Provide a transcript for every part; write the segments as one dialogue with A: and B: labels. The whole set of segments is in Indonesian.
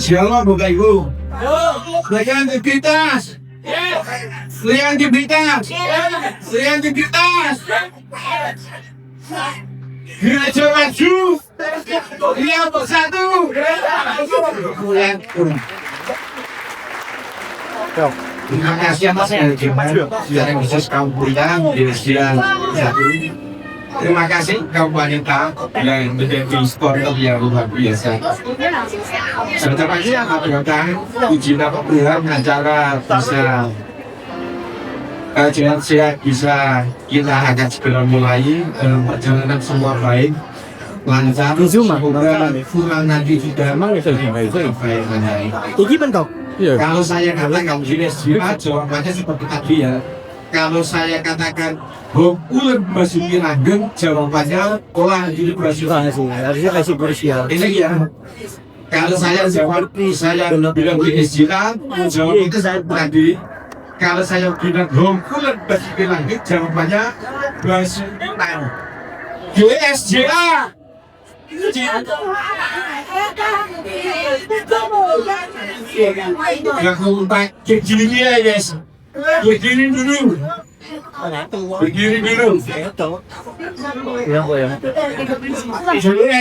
A: Siapa buka ibu? Kreativitas. Kreativitas. Kreativitas. Gereja maju. Dia bersatu. Terima kasih atas yang bisa kamu berikan di usia satu. Terima kasih kaum wanita yang menjadi supporter yang luar biasa. Sebentar lagi akan datang uji program acara bisa kajian sehat bisa kita akan segera mulai dalam perjalanan semua baik lancar. Pulang nanti sudah
B: Iki bentuk.
A: Kalau saya katakan jenis jiwa jawabannya seperti tadi ya. Kalau saya katakan ular masuki langgeng, jawabannya olah jadi berhasil.
B: Harusnya kasih berusia.
A: Ini ya. Kalau saya jawab, saya bilang jenis jiwa, jawab itu saya tadi. Kalau saya bilang ular masuki langgeng, jawabannya berhasil. GSJA. Yang keempat, kecilnya ya guys. Begini dulu. Begini dulu.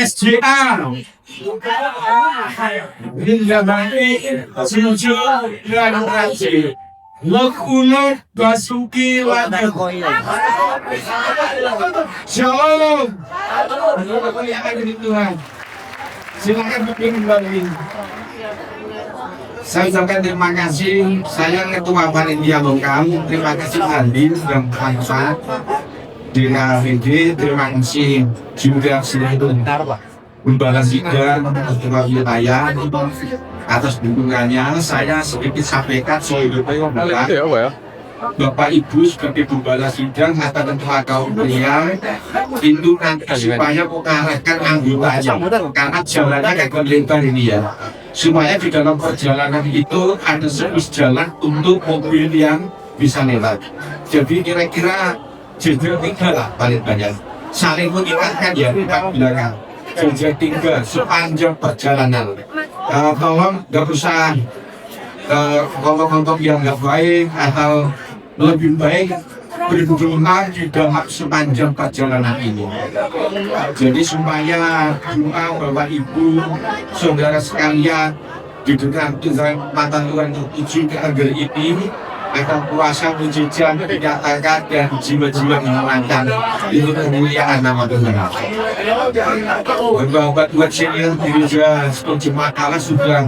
A: SJA. Hingga mati senuju generasi. Lekunut Basuki Langgeng. Shalom. Silakan berdiri kembali. Saya ucapkan terima kasih. Saya Ketua Panitia Lokal. Terima kasih Andi yang bangsa DKVD. Terima kasih juga seluruh Gembala Sidang Ketua Wilayah atas dukungannya. Saya sedikit sampaikan soal Bapak Ibu sebagai Gembala Sidang atas ketua kaum pria itu nanti supaya mengarahkan anggotanya karena jalannya agak lebar ini ya, supaya di dalam perjalanan itu ada servis jalan untuk mobil yang bisa lewat. Jadi kira-kira jenjang 3 lah paling banyak, saling mengingatkan ya di belakang jenjang 3 sepanjang perjalanan. Tolong gak usah ngomong-ngomong yang gak baik atau lebih baik berdoa di dalam sepanjang perjalanan ini. Jadi supaya doa Bapak Ibu, saudara sekalian di dekat mata Tuhan tertuju ke agar ini akan kuasa menjejak dikatakan dan jiwa-jiwa dimenangkan itu kemuliaan nama Tuhan. Bapak buat senior gereja seperti Makalah sudah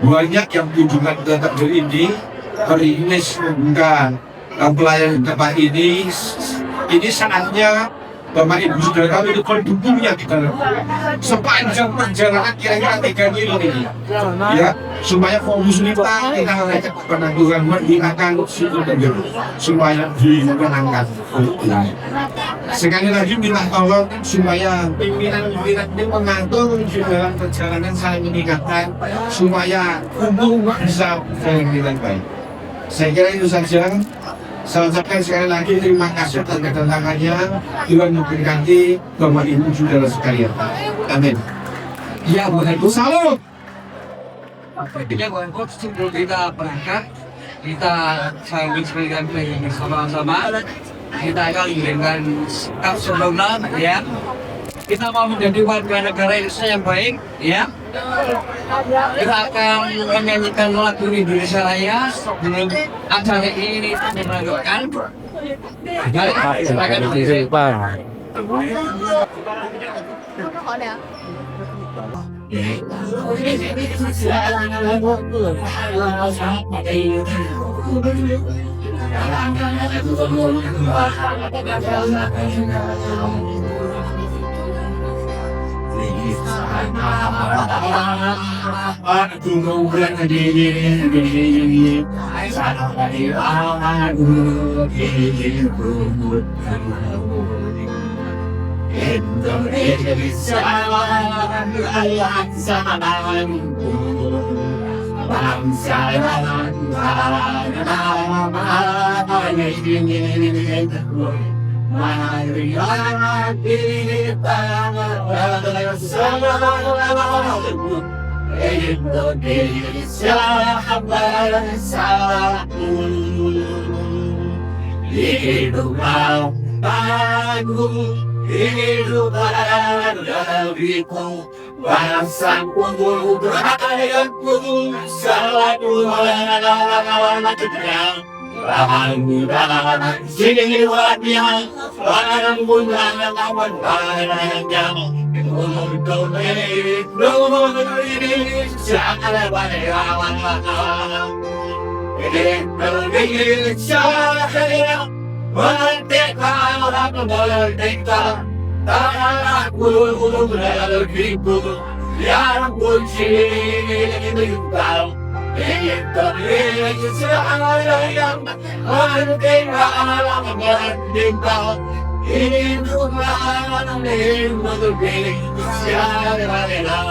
A: banyak yang kunjungan ke tempat ini. Hari ini bukan pelayan tempat ini saatnya Bapak Ibu Saudara kami itu pendukungnya di dalam sepanjang perjalanan kira-kira 3 kilo ini ya, supaya fokus kita mengajak penangguhan menghilangkan supaya dimenangkan. Sekali lagi minta tolong supaya pimpinan-pimpinan ini mengatur di dalam perjalanan saling meningkatkan supaya umum bisa berjalan dengan baik. Saya kira itu saja. Saya ucapkan sekali lagi terima kasih atas kedatangannya. Tuhan memberkati Bapak Ibu Saudara sekalian. Amin. Ya, Waalaikumsalam.
C: Ya, Waalaikumsalam. Sebelum kita berangkat, kita sambut dengan bersama-sama. Kita akan dengan sebelumnya, ya. Kita mau menjadi warga negara Indonesia yang baik, ya. Kita akan menyanyikan lagu Indonesia Raya sebelum acara ini dilanjutkan. Silakan.
A: Aku mau berdiri sana dari aku Indonesia Allah sananku bangsa dan tanah ini marilah kita bersama
B: Indonesia bangsaku, hidup bangsaku, hidup negeriku, bangsaku, rakyatku, selalu menang. Bangunan jiwanya, bangunan lawan banyak. Untuk Indonesia merdeka, merdeka, tanahku negeriku yang kucinta. Indonesia yang merdeka, merdeka, hiduplah Indonesia Raya.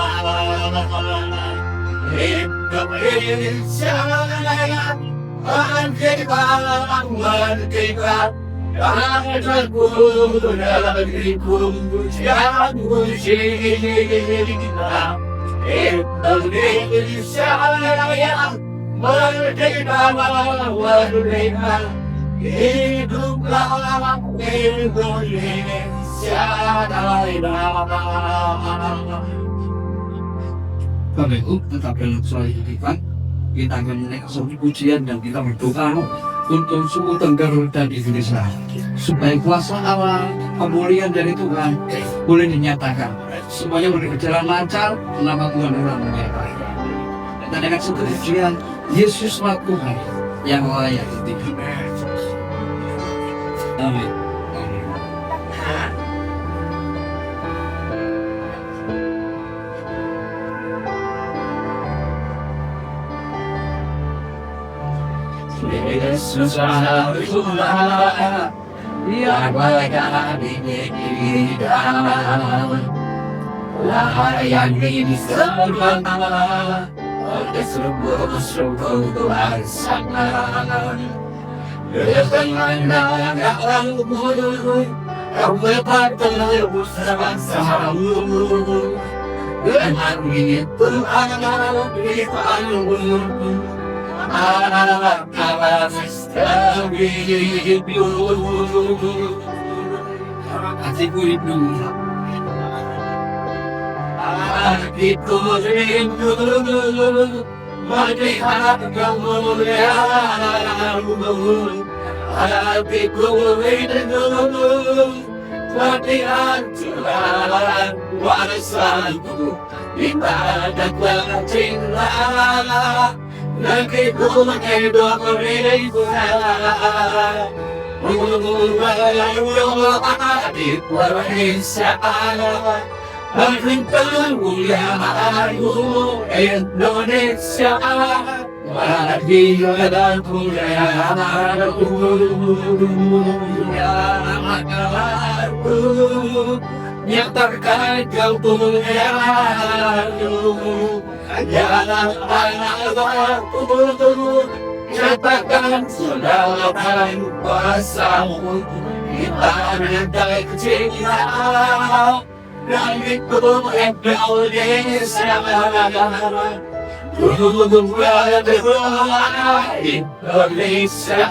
B: Indonesia yang merdeka, merdeka, tanahku negeriku yang kucinta. Indonesia yang merdeka, merdeka, hiduplah Indonesia Raya.
C: Bapak Ibu, tetap dalam suara hidupkan. Kita akan menaikkan pujian dan kita berdoa untuk suku Tengger dan Indonesia, supaya kuasa Allah, kemuliaan dari Tuhan boleh dinyatakan. Semuanya boleh berjalan lancar, nama Tuhan orang menyertai. Dan dengan satu pujian, Yesus Tuhan yang layak ditinggikan. Amin.
B: Yesus Tuhan yang layak ditinggikan, layani di surga oleh seluruh Tuhan sangat. Dengan yang bodoh, kau bertemu sama-sama. Dengan itu anak dipanggil, anak terhidup.
C: Hatiku rindu,
B: hatiku rindu melihat kemuliaan-Mu. Hatiku rindu melihat Tuhan kuasa-Mu. Ibadatlah cinta, negeriku hidup beribadah. Di Indonesia, berikan kemuliaan-Mu. Indonesia, berikan kemuliaan-Mu. Nyatakan kemuliaan-Mu. Nyatakan kedaulatan kuasa-Mu. Kita menandai kecintaan negeriku Indonesia. Indonesia,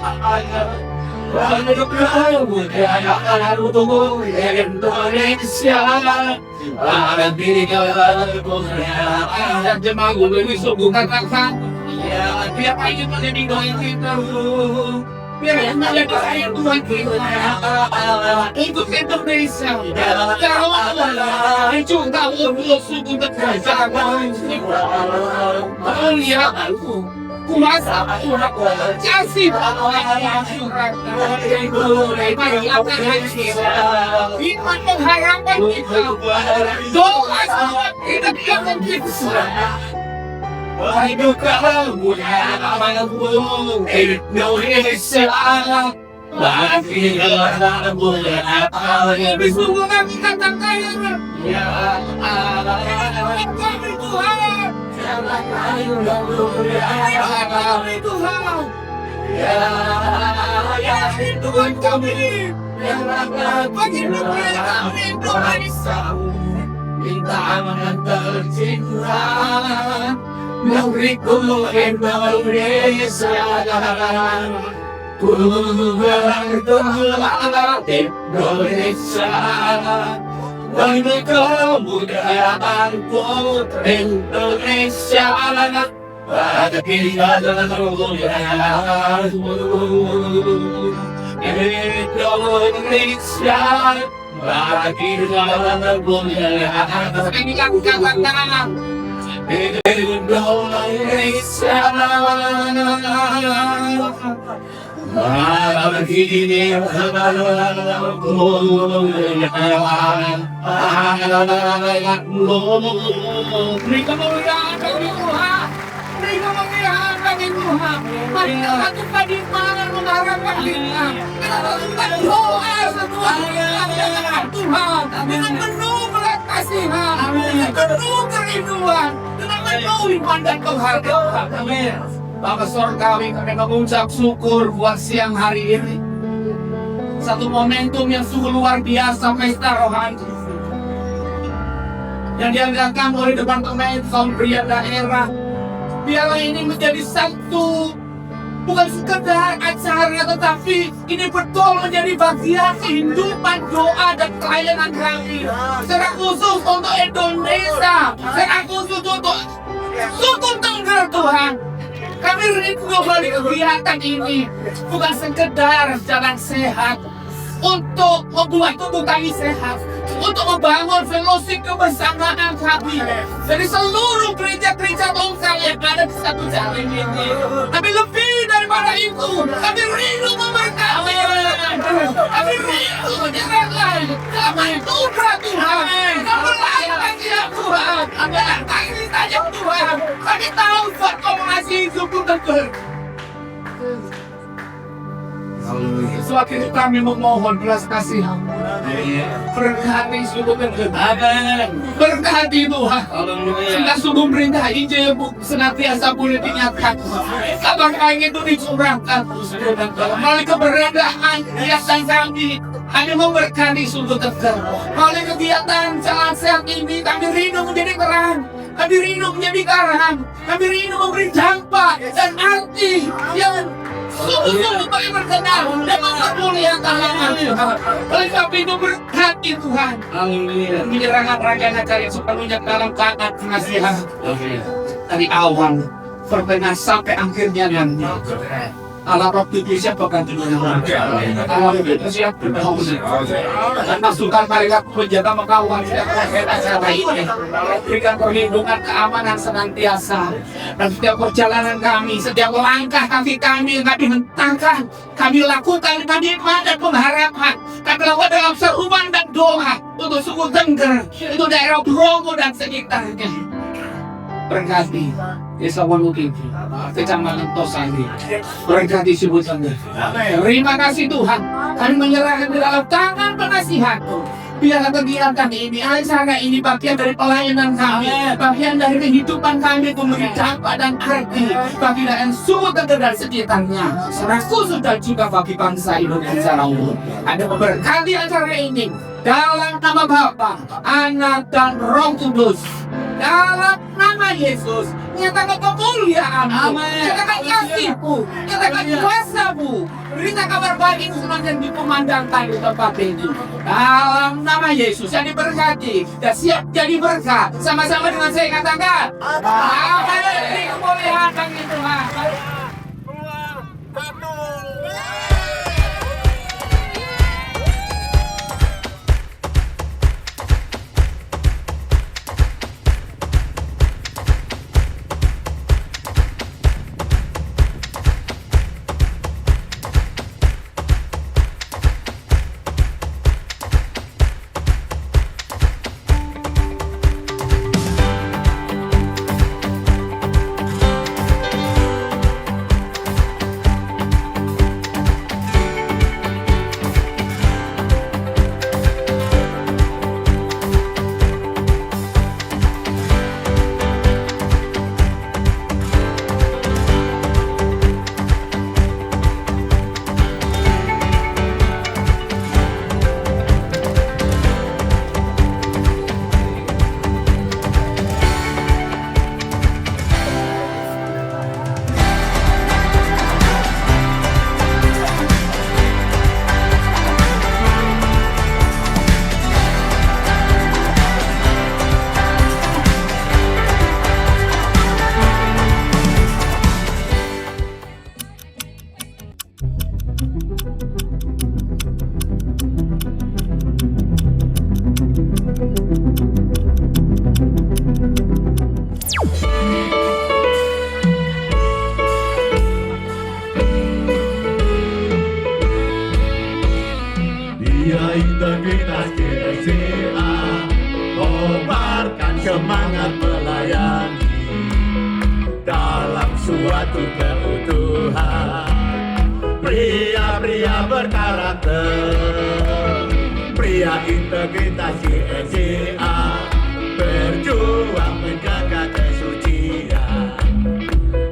C: jemaah gue bukan kakak. Biar aja menjadi doa kita, biar yang menjadi Tuhan kita. Untuk Indonesia, kalau Allah kita urus suku bersama, melihat aku kuasa Tuhan kasih iman mengharapan kita, doa kita akan kita.
B: hidup kemuliaan-Mu. Indonesia, berikan kemuliaan-Mu.
C: Hubungan kita terkaya,
B: Ya Allah,
C: kami Tuhan, kami Tuhan,
B: ya Tuhan kami, yang
C: bagi kami Indonesia.
B: Bintang tercinta, negeriku Indonesia. Ku berdoa Indonesia demi kemuliaanku Indonesia. Bagi Indonesia, bagi mari kita lakukan di mana mengharapkan kita. Kita lakukan doa semua Tuhan dengan penuh belas kasihan, dengan penuh kerinduan, dengan penuh iman dan penghargaan. Amin. Bapa Surgawi, kami mengucap syukur buat siang hari ini. Satu momentum yang sungguh luar biasa, pesta rohani yang diadakan oleh Departemen Kaum Pria Daerah. Biarlah ini menjadi satu, bukan sekedar acara, tetapi ini betul menjadi bagian kehidupan, doa dan pelayanan kami. Secara khusus untuk Indonesia, secara khusus untuk suku Tengger Tuhan. Kami rindu kembali kegiatan ini, bukan sekedar jalan sehat, untuk membuat tubuh kami sehat, untuk membangun fellowship kebersamaan kami dari seluruh gereja-gereja longsal yang ada di satu jalan ini. Tapi lebih daripada itu, kami rindu memberkati, kami rindu menyerahkan damai Tuhan Tuhan, keberlangsungan dia Tuhan, kami saja Tuhan. Kami tahu buat kau mengasihi suku Tengger. Sewaktu kami memohon belas kasihan, berkati suku Tengger, berkati Tuhan, sehingga suku perintah Injil senantiasa boleh dinyatakan, kabar baik itu dicurahkan melalui keberadaan kegiatan kami. Kami memberkati suku Tengger melalui kegiatan jalan sehat ini. Kami rindu menjadi terang, kami rindu menjadi garam, kami rindu memberi dampak dan arti yang sungguh-sungguh bagi berkenan dan mempermuliakan nama Tuhan. Oleh sebab itu berkati Tuhan, menyerahkan rangkaian acara yang sepenuhnya dalam keadaan pengasihan dari awal pertengahan sampai akhirnya nanti. Allah Roh Kudus siapkan dunia. Allah Roh Kudus siapkan dan masukkan mereka menjaga mengawal setiap acara ini. Berikan perlindungan keamanan senantiasa dan setiap perjalanan kami, setiap langkah kaki kami hentangkan, kami lakukan dengan iman dan pengharapan. Kami lakukan dalam seruan dan doa untuk suku Tengger, untuk daerah Bromo dan sekitarnya. Berkati Desa Wonogiri, Kecamatan Tosari, berkati suku Tengger. Terima kasih Tuhan, kami menyerahkan di dalam tangan penasihat-Mu. Biarlah kegiatan ini, acara ini bagian dari pelayanan kami, bagian dari kehidupan kami, memberi dampak dan arti bagi daerah suku Tengger dan sekitarnya, secara khusus dan juga bagi bangsa Indonesia umum. Ada memberkati acara ini dalam nama Bapa, Anak dan Roh Kudus. Dalam nama Yesus, nyatakan kemuliaan-Mu, nyatakan kasih-Mu, nyatakan kuasa-Mu. Berita kabar baik itu semakin dikumandangkan di tempat ini. Dalam nama Yesus yang diberkati dan siap jadi berkat. Sama-sama dengan saya katakan, amin. Kemuliaan bagi Tuhan.
D: Pria integritas GSCA kobarkan semangat melayani dalam suatu keutuhan. Pria-pria berkarakter, pria integritas GSCA berjuang menjaga kesucian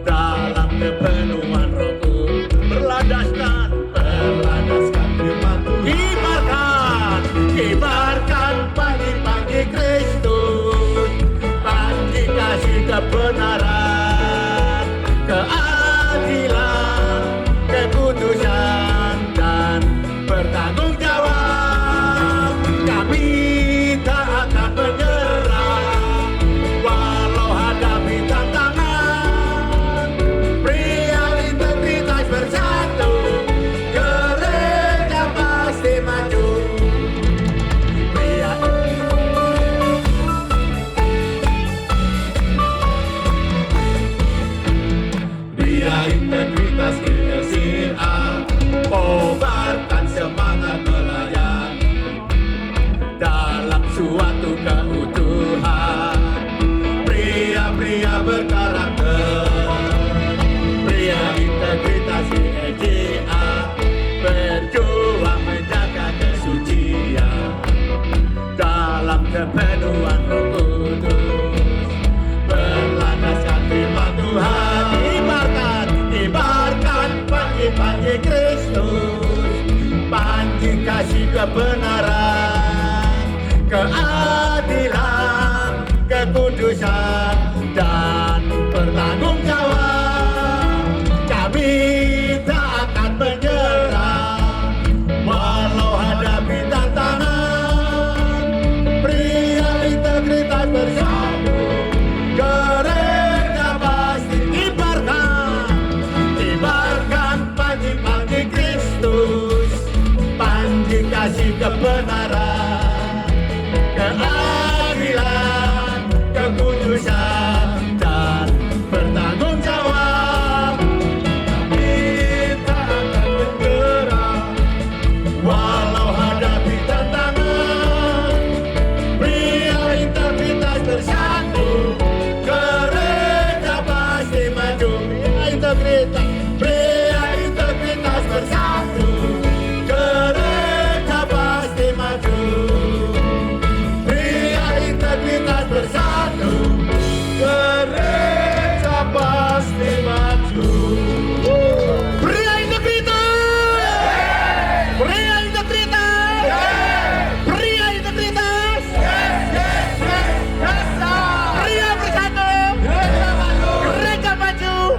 D: dalam kepenuhan Roh Kudus. Berlandaskan firman Tuhan. Kibarkan pagi-pagi Kristus, pagi kasih kebenaran, keadilan, kekudusan dan bertanggung jawab. Kami tak akan menyerah walau hadapi tantangan. Pria integritas bersatu, gereja pasti maju. Pria integritas GSCA kobarkan semangat melayani dalam suatu keutuhan. Pria-pria berkarakter, pria integritas GSCA berjuang menjaga kesucian dalam kepenuhan Roh Kudus. Berlandaskan firman Tuhan. Kibarkan pagi-pagi Kristus, panji kasih kebenaran, keadilan, kekudusan dan bertanggung jawab. Kami tak akan menyerah walau hadapi tantangan. Pria integritas bersatu, gereja pasti kibarkan pagi-pagi Kristus, panji kasih kebenaran, keadilan, kekudusan dan bertanggung jawab. Kami tak akan menyerah walau hadapi tantangan. Pria integritas bersatu, gereja pasti maju. Pria integritas bersatu, gereja pasti maju. Pria integritas bersatu, gereja pasti maju. Pria integritas, pria integritas, pria integritas, pria bersatu, gereja maju.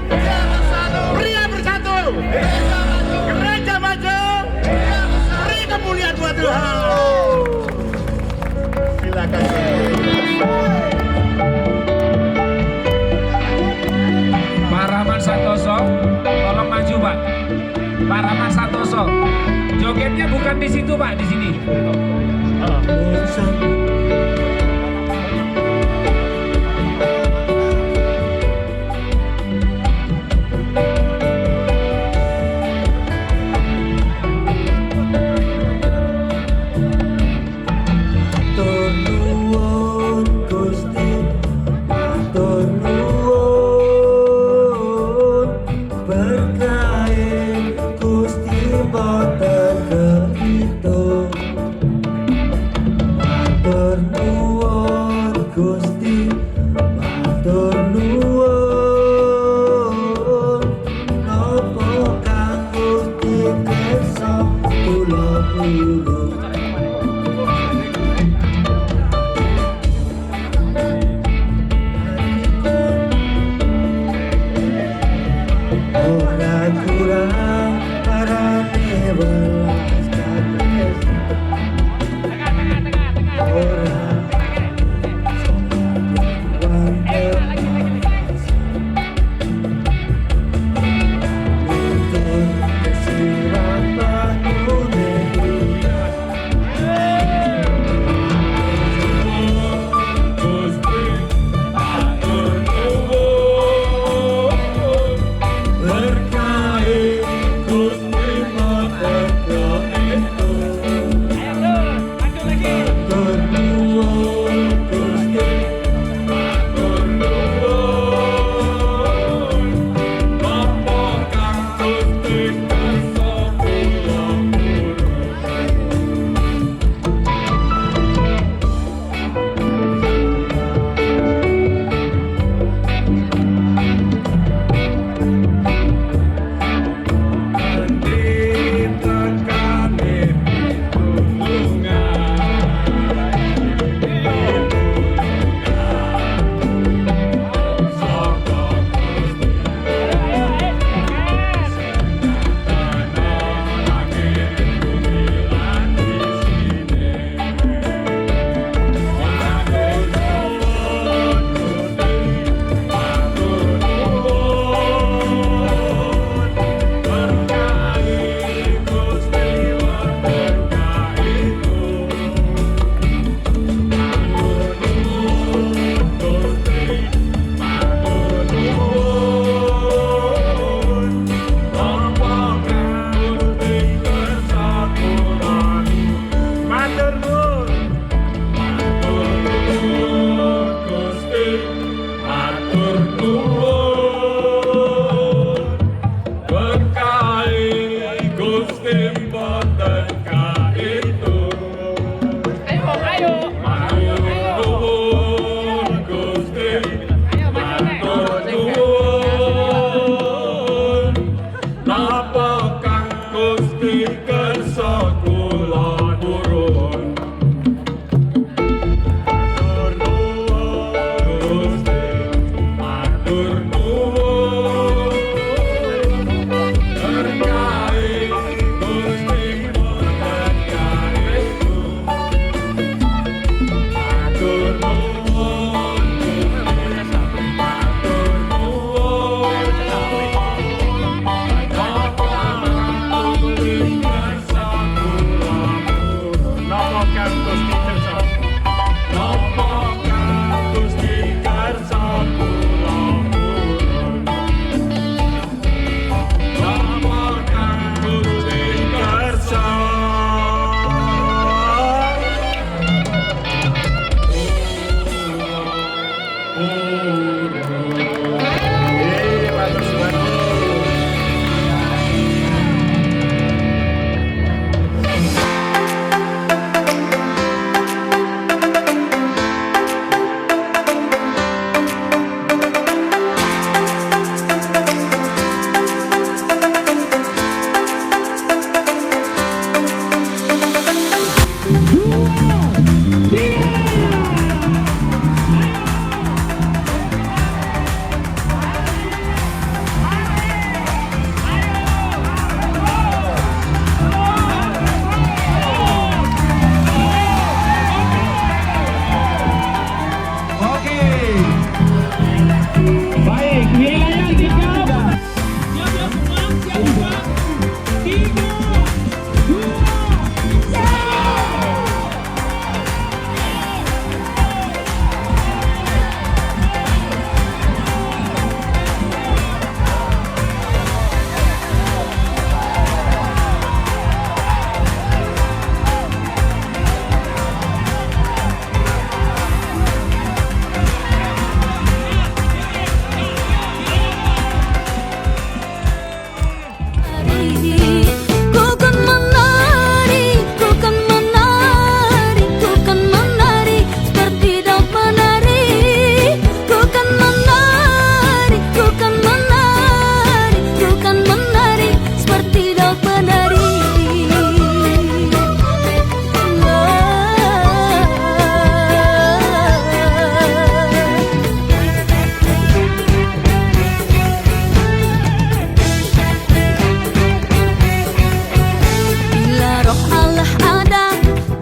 D: Pria bersatu, gereja maju, beri kemuliaan buat Tuhan. Silakan.
E: Pak Rahman Santoso, tolong maju Pak. Pak Rahman Santoso, jogetnya bukan di situ Pak, di sini.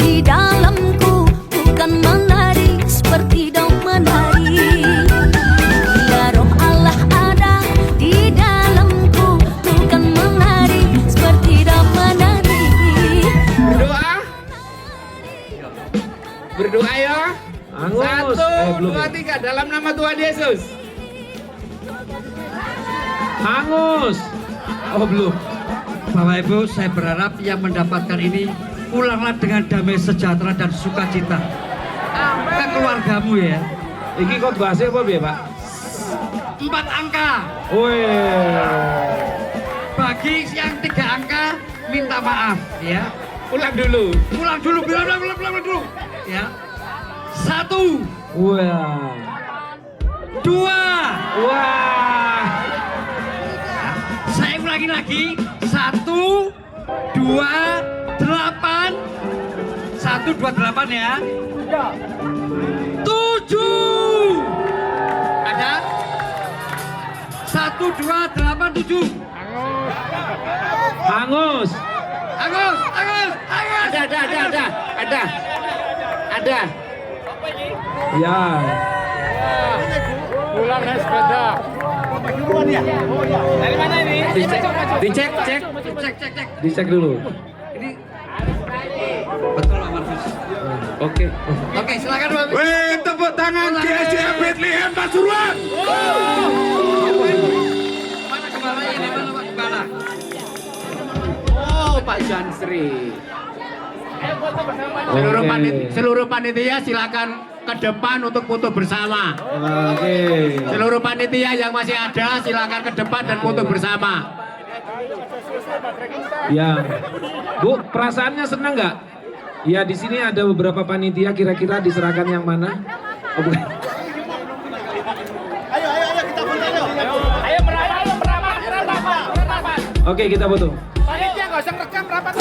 F: di dalamku bukan menari seperti daun menari. Bila roh Allah ada di dalamku bukan menari seperti daun menari.
B: Berdoa. Berdoa ya.
E: Angus.
B: 1,
E: Belum.
B: 2, 3 dalam nama Tuhan Yesus.
E: Angus. Oh belum.
C: Bapak Ibu, saya berharap yang mendapatkan ini pulanglah dengan damai sejahtera dan sukacita ke keluargamu ya.
E: Iki kok bahasnya apa ya Pak?
C: 4 angka.
E: Wih.
C: Bagi yang 3 angka minta maaf ya.
B: Ulang dulu.
C: Pulang dulu, pulang dulu. Ya. 1,
E: Wah.
C: 2.
E: Wah.
C: Saya ulangi lagi. 1, 2, 8. 1, 2, 8 ya. 7. Ada? 1, 2, 8, 7.
E: Angus.
C: Agus.
B: Ada.
E: Ya.
B: Pulang naik sepeda. Dari mana ini?
E: Dicek.
C: Cek.
E: Dicek dulu.
C: Ini betul Pak Markus.
E: Oke.
C: Oke, silakan Pak.
B: Wih, tepuk tangan GSM Bethlehem Pasuruan.
C: Mana gembalanya ini? Mana Pak Gembala?
B: Oh, Pak Jansri. Seluruh panitia silakan ke depan untuk foto bersama.
E: Oke.
B: Seluruh panitia yang masih ada silakan ke depan dan foto bersama.
E: Ya. Bu, perasaannya senang nggak? Ya di sini ada beberapa panitia, kira-kira diserahkan yang mana? Oh, bukan. Oke, kita foto.
D: Panitia nggak usah rekam rapat.